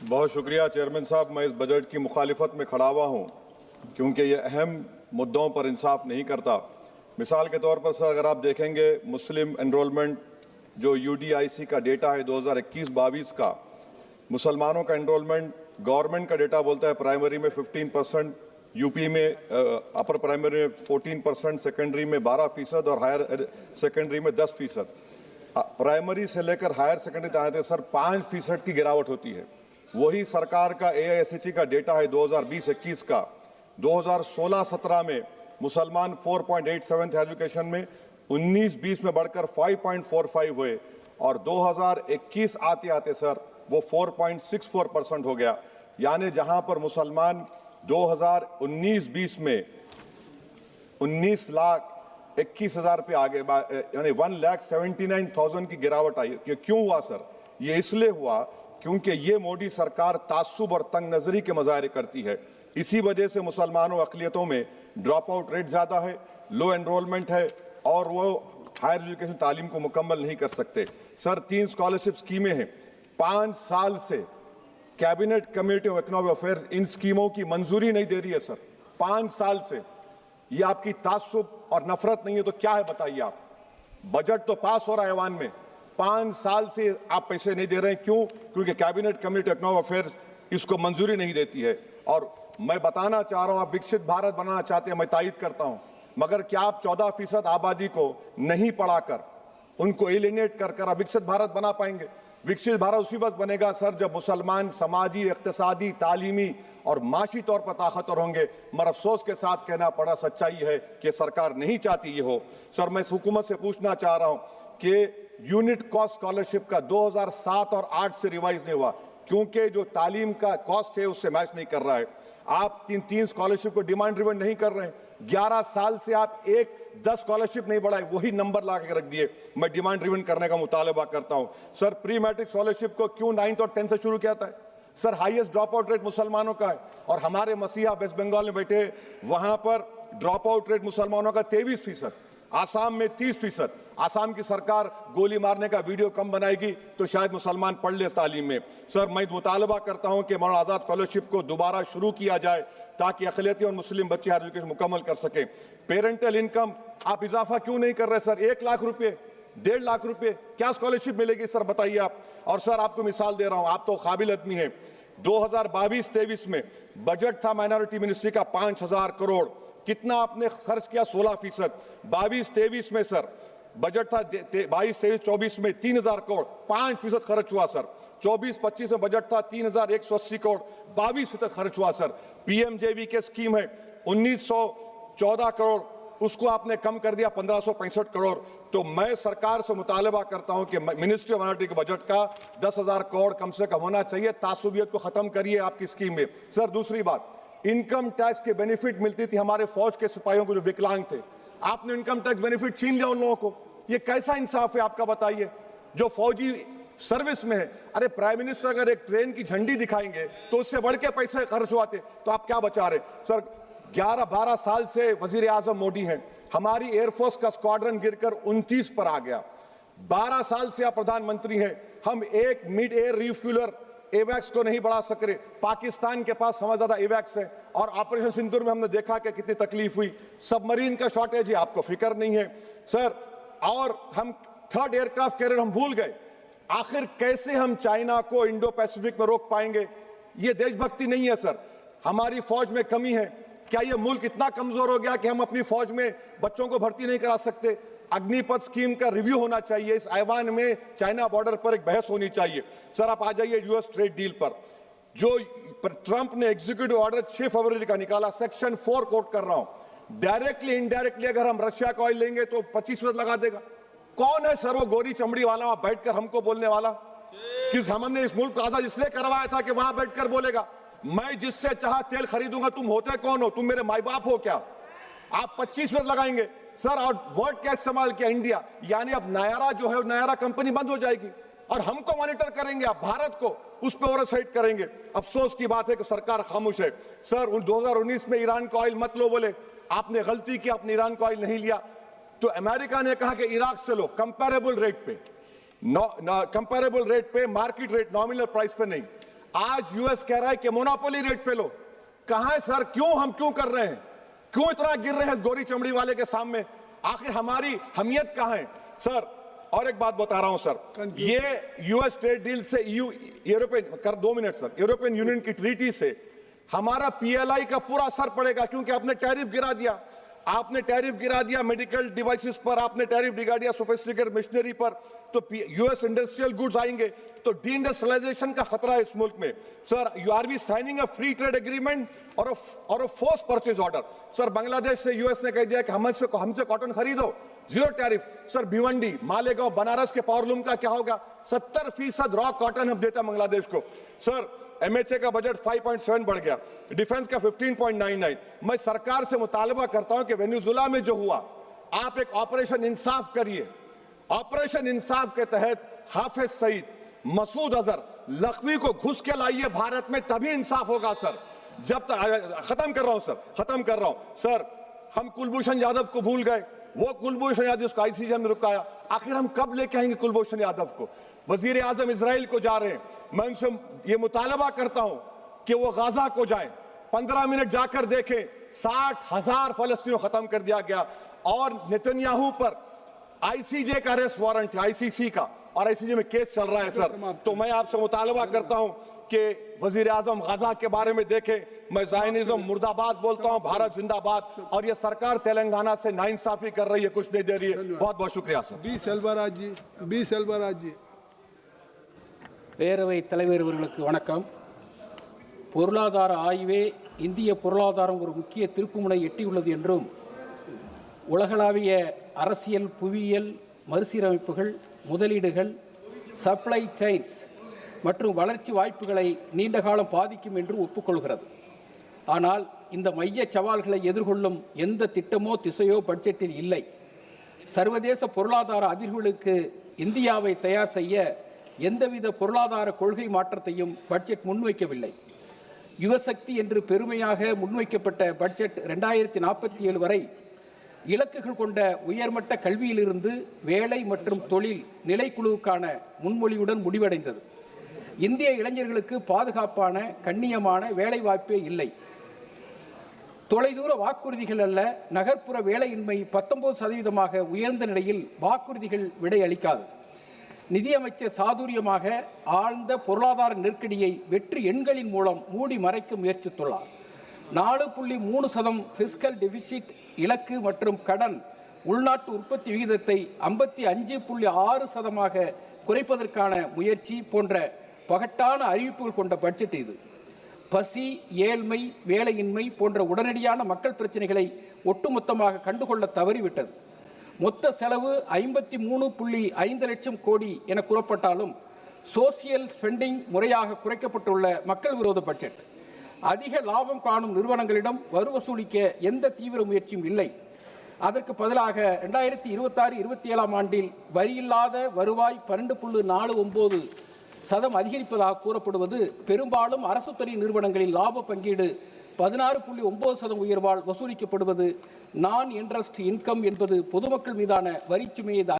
बहुत शुक्रिया चेयरमैन साहब। मैं इस बजट की मुखालिफत में खड़ा हुआ हूँ क्योंकि ये अहम मुद्दों पर इंसाफ नहीं करता। मिसाल के तौर पर सर, अगर आप देखेंगे मुस्लिम एनरोलमेंट जो UDIC का डेटा है 2021-22 का, मुसलमानों का एनरोलमेंट गवर्नमेंट का डेटा बोलता है प्राइमरी में 15%, यूपी में अपर प्राइमरी में 14%, सेकेंडरी में 12% और हायर सेकेंडरी में 10%। प्राइमरी से लेकर हायर सेकेंडरी तक आते सर 5% की गिरावट होती है। वही सरकार का AISHE का डेटा है 2020-21 का। 2016-17 में मुसलमान 4.87 थे एजुकेशन में, 19-20 में बढ़कर 5.45 हुए और 2021 आते आते सर वो 4.64% हो गया। यानी जहां पर मुसलमान 2019-20 में 19,21,000 पे आगे, यानी 1,79,000 की गिरावट आई। ये क्यों हुआ सर? ये इसलिए हुआ क्योंकि ये मोदी सरकार तासुब और तंग नजरी के मुजाहरे करती है। इसी वजह से मुसलमानों अक़लियतों में ड्रॉप आउट रेट ज़्यादा है, लो एनरोलमेंट है और वो हायर एजुकेशन तालीम को मुकम्मल नहीं कर सकते। सर 3 स्कॉलरशिप स्कीमें हैं, 5 साल से cabinet committee of economic affairs in स्कीमों की मंजूरी नहीं दे रही है सर। 5 साल से ये आपकी तासुब और नफरत नहीं है तो क्या है बताइए आप? बजट तो पास हो रहा है ऐवान में, 5 साल से आप पैसे नहीं दे रहे हैं। क्यों? क्योंकि cabinet committee of economic affairs इसको मंजूरी नहीं देती है। और मैं बताना चाह रहा हूं, आप विकसित भारत बनाना चाहते हैं, मैं तायद करता हूं, मगर क्या आप 14% आबादी को नहीं पढ़ाकर उनको एलिनेट कर आप विकसित भारत बना पाएंगे? विकसित भारत उसी वक्त बनेगा सर जब मुसलमान समाजी, इक्तिसादी, तालीमी और माशी तौर पर ताकतवर होंगे। मगर अफसोस के साथ कहना पड़ा, सच्चाई है कि सरकार नहीं चाहती ये हो। सर मैं इस हुकूमत से पूछना चाह रहा हूं कि यूनिट कॉस्ट स्कॉलरशिप का 2007 और 8 से रिवाइज नहीं हुआ क्योंकि जो तालीम का कॉस्ट है उससे मैच नहीं कर रहा है। आप 3 स्कॉलरशिप को डिमांड ड्रिवन नहीं कर रहे हैं। 11 साल से आप 10 स्कॉलरशिप नहीं बढ़ाए, वही नंबर ला के रख दिए। मैं डिमांड ड्रिवन करने का मुतालबा करता हूं। सर प्री मैट्रिक स्कॉलरशिप को क्यों 9th और 10th से शुरू किया था? Sir highest drop out rate मुसलमानों का है और हमारे मसीहा वेस्ट बंगाल में बैठे, वहां पर ड्रॉप आउट रेट मुसलमानों का 23%, आसाम में 30%। आसाम की सरकार गोली मारने का वीडियो कम बनाएगी तो शायद मुसलमान पढ़ ले तालीम में। सर मैं मुतालबा करता हूं कि मौलाना आजाद फेलोशिप को दोबारा शुरू किया जाए ताकि अक़लियती और मुस्लिम बच्चे हायर एजुकेशन मुकम्मल कर सकें। पेरेंटल इनकम आप इजाफा क्यों नहीं कर रहे सर? 1 लाख रुपए, 1.5 लाख रुपए क्या स्कॉलरशिप मिलेगी सर बताइए आप? और सर आपको मिसाल दे रहा हूं, आप तो काबिल आदमी हैं। 2022-23 में बजट था माइनॉरिटी मिनिस्ट्री का 5,000 करोड़, कितना आपने खर्च किया? 16%। 22-23 में सर बजट था 22-23-24 में 3,000 करोड़, 5% खर्च हुआ सर। 24-25 में बजट था 3,180 करोड़, 22% खर्च हुआ सर। PMJV स्कीम है 1,914 करोड़, उसको आपने कम कर दिया 1,565 करोड़। तो मैं सरकार से मुतालबा करता हूं कि मिनिस्ट्री ऑफ माइनॉरिटी के बजट का 10,000 करोड़ कम से कम होना चाहिए। तासुबियत को खत्म करिए आपकी स्कीम में। सर दूसरी बात, इनकम टैक्स के बेनिफिट मिलती थी हमारे फौज के सिपाहियों को जो विकलांग थे, आपने इनकम टैक्स बेनिफिट छीन लिया उन लोगों को। ये कैसा इंसाफ है आपका बताइए? जो फौजी सर्विस में है, अरे प्राइम मिनिस्टर अगर एक ट्रेन की झंडी दिखाएंगे तो उससे बढ़ के पैसे खर्च हुआते, तो आप क्या बचा रहे? सर 11-12 साल से वजीर आजम मोदी हैं, हमारी एयरफोर्स का स्क्वाड्रन गिरकर 29 पर आ गया। 12 साल से आप प्रधानमंत्री हैं, हम एक मिड एयर रिफ्यूलर एवैक्स को नहीं बढ़ा सक रहे। पाकिस्तान के पास हमें ज्यादा एवैक्स है और ऑपरेशन सिंदूर में हमने देखा कि कितनी तकलीफ हुई। सबमरीन का शॉर्टेज है, आपको फिक्र नहीं है सर। और हम 3rd एयरक्राफ्ट कैरियर हम भूल गए। आखिर कैसे हम चाइना को इंडो पैसिफिक में रोक पाएंगे? ये देशभक्ति नहीं है सर। हमारी फौज में कमी है। क्या ये मुल्क इतना कमजोर हो गया कि हम अपनी फौज में बच्चों को भर्ती नहीं करा सकते? अग्निपथ स्कीम का रिव्यू होना चाहिए। इस ऐवान में चाइना बॉर्डर पर एक बहस होनी चाहिए। सर आप आ जाइए US ट्रेड डील पर, जो ट्रंप ने एग्जीक्यूटिव ऑर्डर 6 फरवरी का निकाला, सेक्शन 4 कोट कर रहा हूं। डायरेक्टली इनडायरेक्टली अगर हम रशिया का ऑयल लेंगे तो 25% लगा देगा। कौन है सर वो गोरी चमड़ी वाला वहां बैठकर हमको बोलने वाला? किस हमने इस मुल्क को आजाद इसलिए करवाया था कि वहां बैठकर बोलेगा मैं जिससे चाह तेल खरीदूंगा। तुम होते कौन हो? तुम मेरे माई बाप हो क्या? आप 25% लगाएंगे सर। और वर्ड क्या इस्तेमाल किया? इंडिया। यानी अब नायरा जो है, नायरा कंपनी बंद हो जाएगी और हमको मॉनिटर करेंगे आप, भारत को उस पर ओवरसाइट करेंगे। अफसोस की बात है कि सरकार खामोश है। सर 2019 में ईरान का ऑयल मत लो बोले, आपने गलती की, आपने ईरान का ऑयल नहीं लिया। तो अमेरिका ने कहा कि इराक से लो, कंपेरेबल रेट पे, कंपेरेबल रेट पे, मार्केट रेट, नॉमिनल प्राइस पे नहीं। आज यूएस कह रहा है कि मोनोपोली रेट पे लो। कहां है सर? हम क्यों कर रहे हैं? क्यों इतना गिर रहे हैं इस गोरी चमड़ी वाले के सामने? आखिर हमारी हमियत कहां है सर? और एक बात बता रहा हूं सर, ये यूएस ट्रेड डील से European 2 minute sir, European union की ट्रीटी से हमारा पीएलआई का पूरा असर पड़ेगा, क्योंकि आपने टैरिफ गिरा दिया। आपने टैरिफ गिरा दिया मेडिकल डिवाइसेस पर, आपने टैरिफ गिरा दिया सोफिस्टिकेटेड मशीनरी पर, तो यूएस इंडस्ट्रियल गुड्स आएंगे, तो डीइंडस्ट्रियलाइजेशन का खतरा है इस मुल्क में। Sir, you are we signing a free trade agreement और a force purchase order. Sir, Bangladesh से यूएस ने कह दिया कि हमसे कॉटन खरीदो, 0 टैरिफ। सर, भिवंडी, मालेगांव, बनारस के पावरलूम का क्या होगा? 70% रॉ कॉटन हम देते हैं बांग्लादेश को। सर, एमएचए का बजट 5.7 बढ़ गया, डिफेंस का 15.99। मैं सरकार से मुतालबा करता हूं कि वेनेजुएला में जो हुआ, आप एक ऑपरेशन इंसाफ करिए। ऑपरेशन इंसाफ के तहत हाफिज सईद, मसूद अजहर, लखवी को घुस के लाइए भारत में, तभी इंसाफ होगा सर। जब तक खत्म कर रहा हूं सर, हम कुलभूषण यादव को भूल गए। वो कुलभूषण यादव उसको आईसीजे में रुकाया। आखिर हम कब लेके आएंगे कुलभूषण यादव को? वजीर आजम इजराइल को जा रहे हैं, मैं उनसे ये मुतालबा करता हूं कि वो गाजा को जाएं, 15 मिनट जाकर देखें, 60,000 फलस्तीनियों खत्म कर दिया गया। और नेतन्याहू पर आईसीजे का अरेस्ट वारंट है, आईसीसी का, और आईसीजे में केस चल रहा है सर। तो मैं आपसे मुतालबा करता हूं कि वजीर आजम गाजा के बारे में देखें। मैं ज़ायनिज़्म मुर्दाबाद बोलता हूं, भारत जिंदाबाद। और ये सरकार तेलंगाना से नाइंसाफी कर रही है, कुछ नहीं दे रही है। बहुत बहुत शुक्रिया सर। बी सेल्वराज जी। பேரவைத் தலைவர் அவர்களுக்கு வணக்கம். பொருளாதார ஆய்வே இந்திய பொருளாதாரம் ஒரு முக்கிய திருப்புமுனை எட்டியுள்ளது என்றும், உலகளாவிய அரசியல், புவியியல் மறுசீரமைப்புகள், முதலீடுகள், சப்ளை செயின்ஸ் மற்றும் வளர்ச்சி வாய்ப்புகளை நீண்ட காலம் பாதிக்கும் என்று ஒப்புக்கொள்கிறது. ஆனால் இந்த மைய சவால்களை எதிர்கொள்ளும் எந்த திட்டமோ திசையோ பட்ஜெட்டில் இல்லை. சர்வதேச பொருளாதார அதிர்வுகளுக்கு இந்தியாவை தயார் செய்ய எந்தவித பொருளாதார கொள்கை மாற்றத்தையும் பட்ஜெட் முன்வைக்கவில்லை. யுவசக்தி என்று பெருமையாக முன்வைக்கப்பட்ட பட்ஜெட் 2047 வரை இலக்குகள் கொண்ட உயர்மட்ட கல்வியிலிருந்து வேலை மற்றும் தொழில் நிலைக்குழுவுக்கான முன்மொழிவுடன் முடிவடைந்தது. இந்திய இளைஞர்களுக்கு பாதுகாப்பான, கண்ணியமான வேலைவாய்ப்பே இல்லை. தொலைதூர வாக்குறுதிகள் அல்ல, நகர்ப்புற வேலையின்மை 19% உயர்ந்த நிலையில் வாக்குறுதிகள் விடை அளிக்காது. நிதியமைச்சர் சாதுரியமாக ஆழ்ந்த பொருளாதார நெருக்கடியை வெற்றி எண்களின் மூலம் மூடி மறைக்க முயற்சித்துள்ளார். 4.3% பிஸ்கல் டெபிசிட் இலக்கு மற்றும் கடன் உள்நாட்டு உற்பத்தி விகிதத்தை 55.6% குறைப்பதற்கான முயற்சி போன்ற பகட்டான அறிவிப்புகள் கொண்ட பட்ஜெட் இது. பசி, ஏழ்மை, வேலையின்மை போன்ற உடனடியான மக்கள் பிரச்சனைகளை ஒட்டுமொத்தமாக கண்டுகொள்ள தவறிவிட்டது. மொத்த செலவு 53.5 லட்சம் கோடி என கூறப்பட்டாலும் சோசியல் ஸ்பெண்டிங் முறையாக குறைக்கப்பட்டுள்ள மக்கள் விரோத பட்ஜெட். அதிக லாபம் காணும் நிறுவனங்களிடம் வரி வசூலிக்க எந்த தீவிர முயற்சியும் இல்லை. அதற்கு பதிலாக 2026-27 ஆண்டில் வரியில்லாத வருவாய் 12.49% அதிகரிப்பதாக கூறப்படுவது பெரும்பாலும் அரசு துறை நிறுவனங்களில் லாப பங்கீடு 16.9% உயர்வால் வசூலிக்கப்படுவது நான் இன்ட்ரெஸ்ட் இன்கம் என்பது பொதுமக்கள் மீதான வரிச்சுமையை